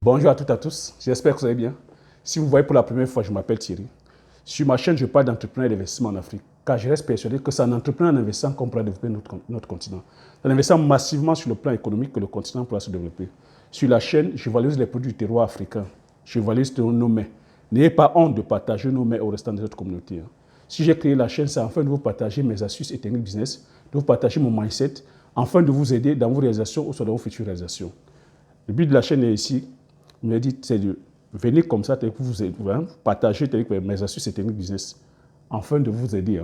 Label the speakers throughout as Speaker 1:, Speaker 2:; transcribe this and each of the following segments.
Speaker 1: Bonjour à toutes et à tous, j'espère que vous allez bien. Si vous voyez pour la première fois, je m'appelle Thierry. Sur ma chaîne, je parle d'entrepreneuriat et d'investissement en Afrique, car je reste persuadé que c'est en entreprenant et en investissant qu'on pourra développer notre continent. C'est en investissant massivement sur le plan économique que le continent pourra se développer. Sur la chaîne, je valorise les produits du terroir africain. Je valorise nos mets. N'ayez pas honte de partager nos mets au restant de notre communauté. Si j'ai créé la chaîne, c'est afin de vous partager mes astuces et techniques business, de vous partager mon mindset, afin de vous aider dans vos réalisations ou sur vos futures réalisations. Le but de la chaîne est ici, je me dit, c'est de venir comme ça, partager mes astuces et techniques business, afin de vous aider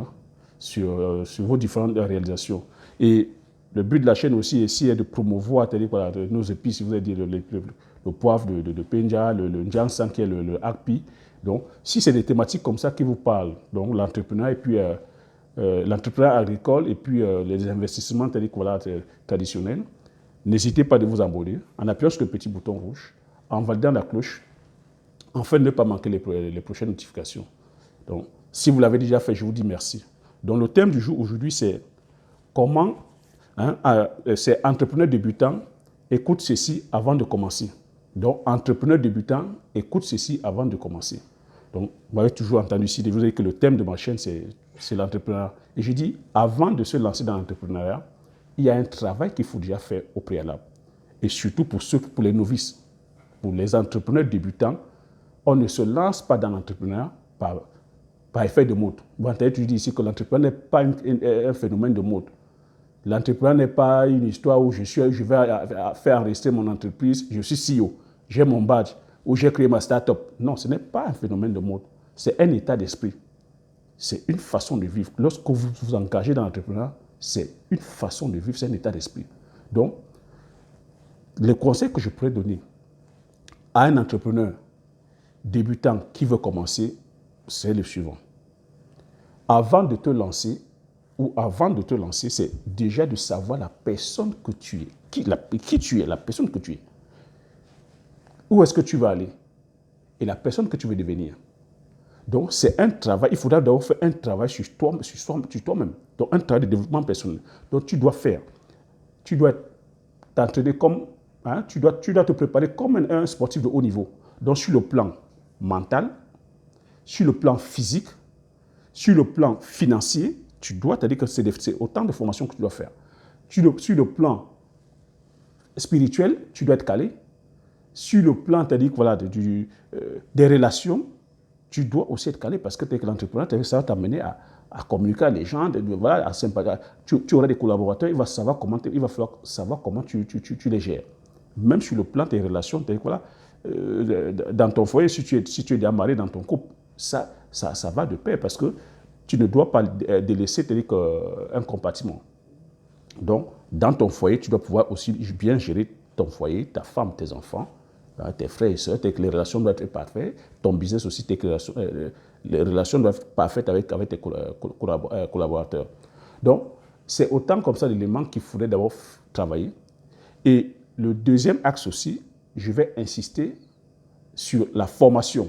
Speaker 1: sur vos différentes réalisations. Et le but de la chaîne aussi ici est de promouvoir nos épices, si vous avez dit le poivre de Penja, le Njansan qui est le Akpi. Donc, si c'est des thématiques comme ça qui vous parlent, donc l'entrepreneuriat et puis l'entrepreneuriat agricole et puis les investissements traditionnels, n'hésitez pas de vous abonner en appuyant sur le petit bouton rouge, en validant la cloche, afin de ne pas manquer les prochaines notifications. Donc, si vous l'avez déjà fait, je vous dis merci. Donc, le thème du jour aujourd'hui, c'est comment, c'est entrepreneur débutant, écoute ceci avant de commencer. Donc, entrepreneur débutant, écoute ceci avant de commencer. Donc, vous m'avez toujours entendu ici, vous avez que le thème de ma chaîne, c'est l'entrepreneuriat. Et je dis, avant de se lancer dans l'entrepreneuriat, il y a un travail qu'il faut déjà faire au préalable. Et surtout pour les novices, pour les entrepreneurs débutants, on ne se lance pas dans l'entrepreneuriat par effet de mode. Bon, tu dis ici que l'entrepreneuriat n'est pas un phénomène de mode. L'entrepreneuriat n'est pas une histoire où je vais faire enregistrer mon entreprise, je suis CEO, j'ai mon badge, ou j'ai créé ma start-up. Non, ce n'est pas un phénomène de mode. C'est un état d'esprit. C'est une façon de vivre. Lorsque vous vous engagez dans l'entrepreneuriat, c'est une façon de vivre, c'est un état d'esprit. Donc, le conseil que je pourrais donner à un entrepreneur débutant qui veut commencer, c'est le suivant. Avant de te lancer, c'est déjà de savoir la personne que tu es. Qui tu es, la personne que tu es. Où est-ce que tu vas aller et la personne que tu veux devenir. Donc, c'est un travail, il faudra d'abord faire un travail sur toi-même. Donc, un travail de développement personnel. Donc, tu dois t'entraîner comme, tu dois te préparer comme un sportif de haut niveau. Donc, sur le plan mental, sur le plan physique, sur le plan financier, tu dois, c'est-à-dire que c'est autant de formations que tu dois faire. Sur le plan spirituel, tu dois être calé. Sur le plan, c'est-à-dire voilà, des relations, tu dois aussi être calé parce que l'entrepreneur, ça va t'amener à communiquer à les gens, voilà, à sympathiser. Tu auras des collaborateurs, il va falloir savoir comment tu les gères. Même sur le plan des relations, voilà, dans ton foyer, si tu es déjà marié dans ton couple, ça va de pair parce que tu ne dois pas délaisser un compartiment. Donc, dans ton foyer, tu dois pouvoir aussi bien gérer ton foyer, ta femme, tes enfants, tes frères et sœurs, les relations doivent être parfaites. Ton business aussi, les relations doivent être parfaites avec tes collaborateurs. Donc, c'est autant comme ça d'éléments qu'il faudrait d'abord travailler. Et le deuxième axe aussi, je vais insister sur la formation.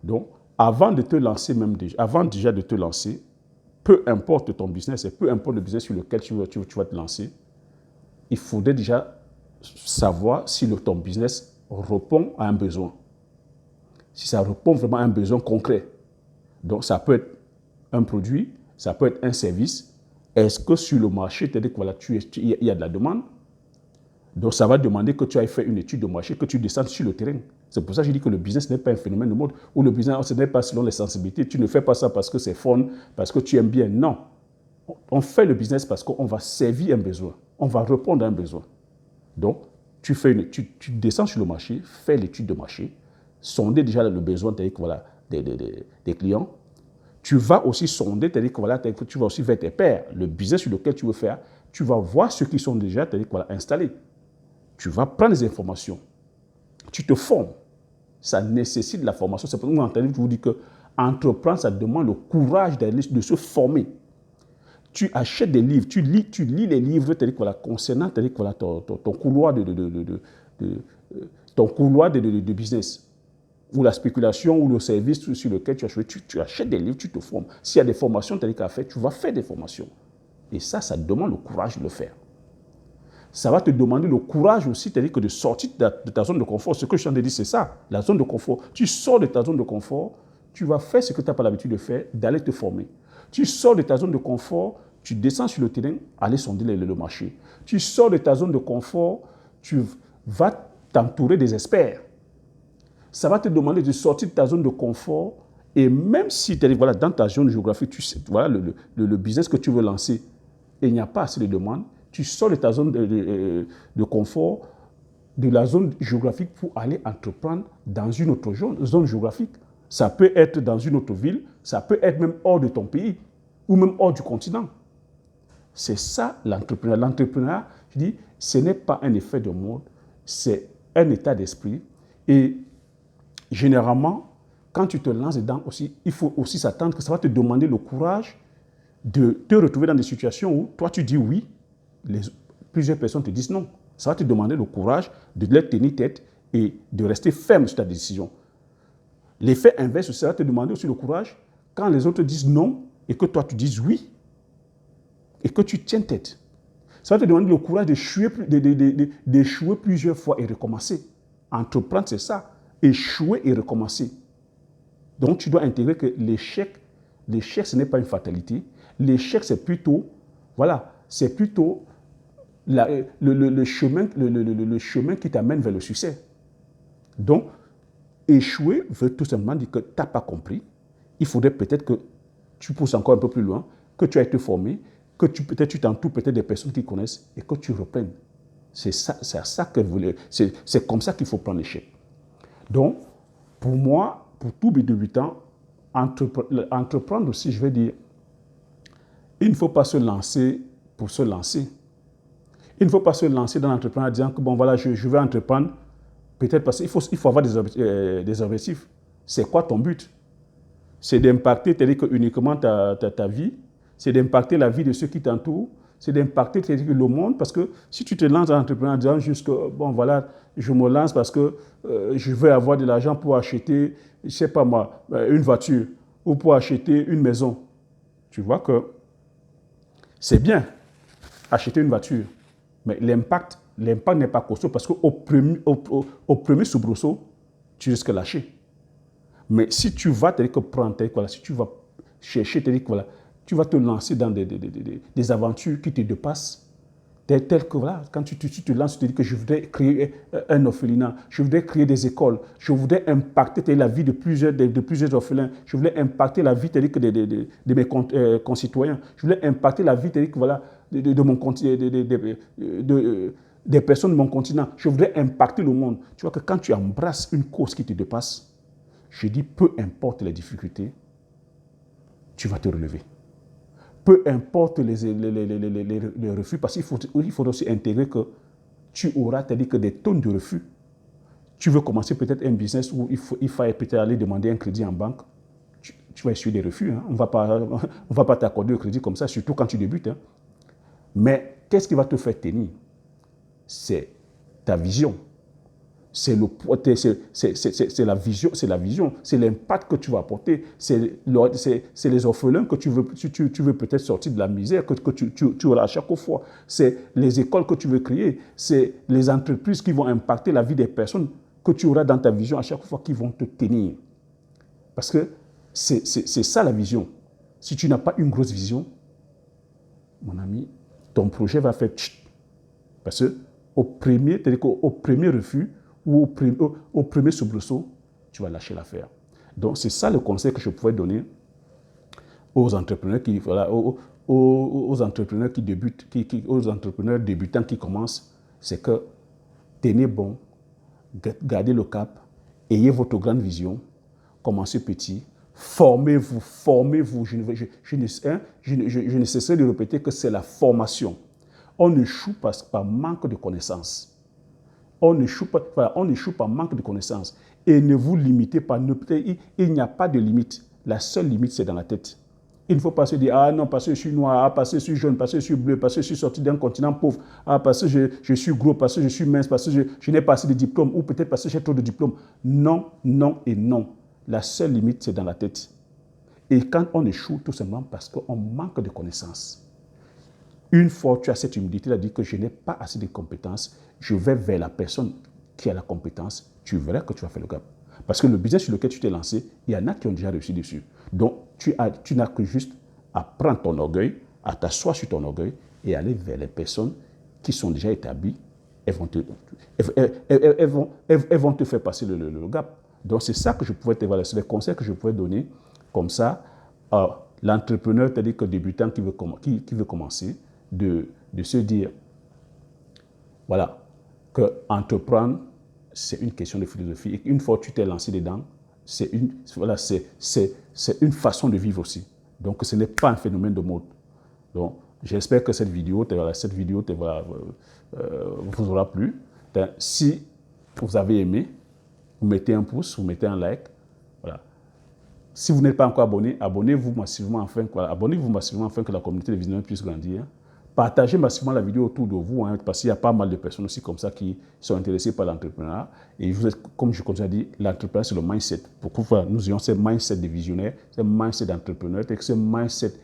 Speaker 1: Donc, avant de te lancer, avant déjà de te lancer, peu importe ton business et peu importe le business sur lequel tu vas te lancer, il faudrait déjà savoir si ton business répond à un besoin. Si ça répond vraiment à un besoin concret. Donc, ça peut être un produit, ça peut être un service. Est-ce que sur le marché, c'est-à-dire que voilà, il y a de la demande? Donc, ça va demander que tu ailles faire une étude de marché, que tu descendes sur le terrain. C'est pour ça que je dis que le business n'est pas un phénomène de mode, ou le business, ce n'est pas selon les sensibilités. Tu ne fais pas ça parce que c'est fun, parce que tu aimes bien. Non. On fait le business parce qu'on va servir un besoin. On va répondre à un besoin. Donc, tu descends sur le marché, fais l'étude de marché, sonder déjà le besoin voilà, des clients. Tu vas aussi sonder, c'est-à-dire que voilà, tu vas aussi vers tes pairs, le business sur lequel tu veux faire, tu vas voir ceux qui sont déjà voilà, installés. Tu vas prendre des informations, tu te formes. Ça nécessite de la formation. C'est pour ça que je vous dis que entreprendre, ça demande le courage de se former. Tu achètes des livres, tu lis les livres voilà, concernant voilà, ton couloir de business, ou la spéculation, ou le service sur lequel tu as choisi. Tu achètes des livres, tu te formes. S'il y a des formations à faire, tu vas faire des formations. Et ça demande le courage de le faire. Ça va te demander le courage aussi, c'est-à-dire que de sortir de ta zone de confort. Ce que je suis en train de dire, c'est ça, la zone de confort. Tu sors de ta zone de confort, tu vas faire ce que tu n'as pas l'habitude de faire, d'aller te former. Tu sors de ta zone de confort, tu descends sur le terrain, aller sonder le marché. Tu sors de ta zone de confort, tu vas t'entourer des experts. Ça va te demander de sortir de ta zone de confort et même si voilà, dans ta zone géographique, tu sais, voilà, le business que tu veux lancer, et il n'y a pas assez de demandes, tu sors de ta zone de confort, de la zone géographique pour aller entreprendre dans une autre zone géographique. Ça peut être dans une autre ville, ça peut être même hors de ton pays ou même hors du continent. C'est ça l'entrepreneuriat. L'entrepreneuriat, je dis, ce n'est pas un effet de mode, c'est un état d'esprit. Et généralement, quand tu te lances dedans aussi, il faut aussi s'attendre que ça va te demander le courage de te retrouver dans des situations où toi tu dis oui, plusieurs personnes te disent non. Ça va te demander le courage de leur tenir tête et de rester ferme sur ta décision. L'effet inverse, ça va te demander aussi le courage quand les autres disent non et que toi tu dises oui et que tu tiens tête. Ça va te demander le courage d'échouer plusieurs fois et recommencer. Entreprendre, c'est ça. Échouer et recommencer. Donc, tu dois intégrer que l'échec, ce n'est pas une fatalité. L'échec, c'est plutôt, voilà, c'est plutôt le chemin qui t'amène vers le succès. Donc, échouer veut tout simplement dire que tu n'as pas compris. Il faudrait peut-être que tu pousses encore un peu plus loin, que tu as été formé, que peut-être tu t'entoures peut-être des personnes qui connaissent et que tu reprennes. C'est comme ça qu'il faut prendre l'échec. Donc, pour moi, pour tous mes débutants, entreprendre aussi, je vais dire, il ne faut pas se lancer pour se lancer. Il ne faut pas se lancer dans l'entrepreneuriat en disant que bon voilà, je vais entreprendre, peut-être parce qu'il faut avoir des objectifs. C'est quoi ton but? C'est d'impacter uniquement ta vie, c'est d'impacter la vie de ceux qui t'entourent, c'est d'impacter le monde, parce que si tu te lances dans l'entrepreneuriat en disant juste que bon voilà, je me lance parce que je veux avoir de l'argent pour acheter, je ne sais pas moi, une voiture ou pour acheter une maison, tu vois que c'est bien acheter une voiture, mais l'impact n'est pas costaud parce qu'au premier soubresaut, tu risques de lâcher. Mais si tu vas prendre, si tu vas chercher, voilà, tu vas te lancer dans des aventures qui te dépassent, telles que voilà, quand tu te lances, tu te dis que je voudrais créer un orphelinat, je voudrais créer des écoles, je voudrais impacter la vie de plusieurs orphelins, je voudrais impacter la vie de mes concitoyens, je voudrais impacter la vie voilà, des personnes de mon continent, je voudrais impacter le monde. Tu vois que quand tu embrasses une cause qui te dépasse, je dis, peu importe les difficultés, tu vas te relever. Peu importe les refus, parce qu'il faut aussi intégrer que tu auras, c'est-à-dire que des tonnes de refus. Tu veux commencer peut-être un business où il faut peut-être aller demander un crédit en banque. Tu vas essuyer des refus. Hein. On ne va pas t'accorder le crédit comme ça, surtout quand tu débutes. Hein. Mais qu'est-ce qui va te faire tenir? C'est ta vision. C'est la vision, c'est l'impact que tu vas apporter, c'est les orphelins que tu veux peut-être sortir de la misère, que tu auras à chaque fois, c'est les écoles que tu veux créer, c'est les entreprises qui vont impacter la vie des personnes que tu auras dans ta vision à chaque fois qui vont te tenir. Parce que c'est ça la vision. Si tu n'as pas une grosse vision, mon ami, ton projet va faire tchit. Parce qu'au premier refus, ou au premier soubresaut, tu vas lâcher l'affaire. Donc, c'est ça le conseil que je pouvais donner aux entrepreneurs aux entrepreneurs qui débutent, aux entrepreneurs débutants qui commencent, c'est que tenez bon, gardez le cap, ayez votre grande vision, commencez petit, formez-vous. Je ne cesserai de répéter que c'est la formation. On échoue par manque de connaissances. On n'échoue pas manque de connaissances. Et ne vous limitez pas. Il n'y a pas de limite. La seule limite, c'est dans la tête. Il ne faut pas se dire, ah non, parce que je suis noir, ah, parce que je suis jaune, parce que je suis bleu, parce que je suis sorti d'un continent pauvre, ah, parce que je suis gros, parce que je suis mince, parce que je n'ai pas assez de diplômes, ou peut-être parce que j'ai trop de diplômes. Non, non et non. La seule limite, c'est dans la tête. Et quand on échoue, tout simplement parce qu'on manque de connaissances. Une fois que tu as cette humilité, c'est-à-dire que je n'ai pas assez de compétences, je vais vers la personne qui a la compétence, tu verras que tu vas faire le gap. Parce que le business sur lequel tu t'es lancé, il y en a qui ont déjà réussi dessus. Donc, tu n'as que juste à prendre ton orgueil, à t'asseoir sur ton orgueil et aller vers les personnes qui sont déjà établies. Elles vont te faire passer le gap. Donc, c'est ça que je pouvais te dire, c'est les conseils que je pouvais donner. Comme ça, l'entrepreneur, c'est-à-dire que débutant qui veut commencer, de se dire, voilà, que entreprendre, c'est une question de philosophie. Et une fois que tu t'es lancé dedans, c'est une façon de vivre aussi. Donc, ce n'est pas un phénomène de mode. Donc, j'espère que cette vidéo vous aura plu. Si vous avez aimé, vous mettez un pouce, vous mettez un like. Voilà. Si vous n'êtes pas encore abonné, abonnez-vous massivement afin que la communauté des visionnaires puisse grandir. Partagez massivement la vidéo autour de vous, parce qu'il y a pas mal de personnes aussi comme ça qui sont intéressées par l'entrepreneuriat. Et vous êtes, comme je continue à dire, l'entrepreneuriat, c'est le mindset. Pourquoi nous ayons ce mindset des visionnaires, ce mindset d'entrepreneurs, ce mindset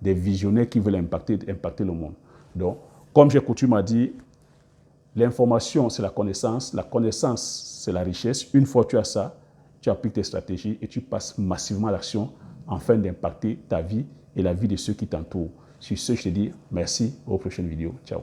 Speaker 1: des visionnaires qui veulent impacter le monde. Donc, comme j'ai coutume à dire, l'information, c'est la connaissance, c'est la richesse. Une fois que tu as ça, tu appliques tes stratégies et tu passes massivement à l'action afin d'impacter ta vie et la vie de ceux qui t'entourent. Sur ce, je te dis merci, aux prochaines vidéos. Ciao.